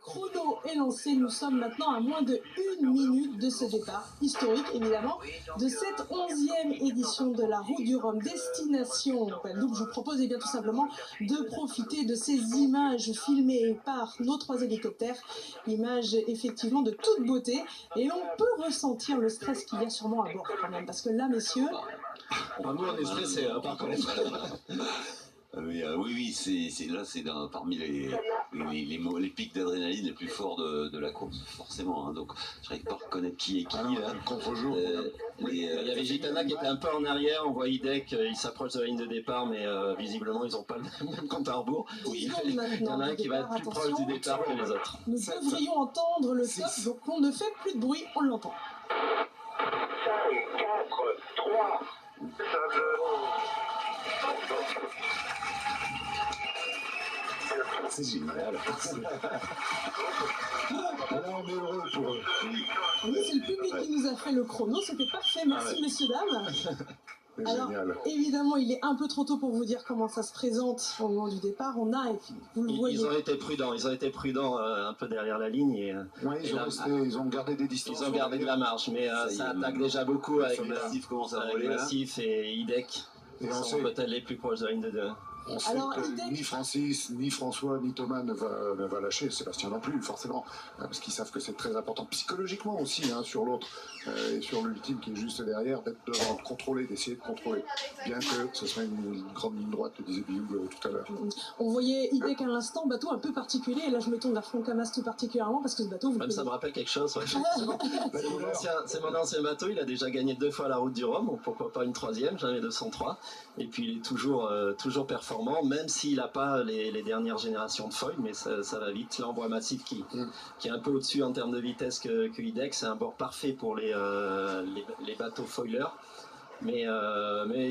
Chrono est lancé, nous sommes maintenant à moins de 1 minute de ce départ, historique évidemment, de cette 11e édition de la Route du Rhum, destination Guadeloupe. Je vous propose bien tout simplement de profiter de ces images filmées par nos 3 hélicoptères, images effectivement de toute beauté, et on peut ressentir le stress qu'il y a sûrement à bord quand même, parce que là messieurs... Nous on est stressés par contre. Oui, c'est parmi les pics d'adrénaline les plus forts de la course, forcément. Hein. Donc, je n'arrive pas à reconnaître qui est qui. Là. Contre-jour. Il y avait Gitana qui était un peu en arrière. On voit Idek, il s'approche de la ligne de départ, mais visiblement, ils n'ont pas le même compte à rebours. Oui. Il y en a un qui va être plus proche du départ que les autres. Nous devrions entendre le top, donc on ne fait plus de bruit, on l'entend. 5, 4, 3, C'est génial. Alors, on est heureux pour eux. Oui, c'est le public qui nous a fait le chrono, c'était parfait, merci messieurs, dames. Alors, génial. Évidemment, il est un peu trop tôt pour vous dire comment ça se présente au moment du départ. On a, vous le voyez. Ils ont été prudents un peu derrière la ligne. Ils ont gardé des distances. Ils ont gardé de la marge, mais ça attaque déjà beaucoup avec Massif et Idek. Ils sont peut-être les plus proches de la ligne de 2. On sait que ni Francis, ni François, ni Thomas ne va lâcher, Sébastien non plus, forcément, parce qu'ils savent que c'est très important psychologiquement aussi, sur l'autre, et sur l'ultime qui est juste derrière, d'être devant, de contrôler, d'essayer de contrôler, bien que ce soit une grande ligne droite, le disait Biou tout à l'heure. On voyait Idek à l'instant, bateau un peu particulier, et là je me tourne vers Franck Hamas tout particulièrement, parce que ce bateau... Ça me rappelle quelque chose, ouais. C'est mon ancien bateau, il a déjà gagné 2 fois la Route du Rhum, donc pourquoi pas une 3e, jamais 203, et puis il est toujours performant, même s'il n'a pas les dernières générations de foil, mais ça va vite. Là on voit Massif qui est un peu au-dessus en termes de vitesse que Idek, c'est un bord parfait pour les bateaux foilers, mais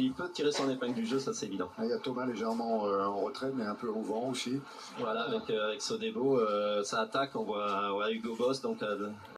il peut tirer son épingle du jeu, ça c'est évident. Il y a Thomas légèrement en retrait, mais un peu au vent aussi. Voilà, avec Sodebo, ça attaque, on voit Hugo Boss, donc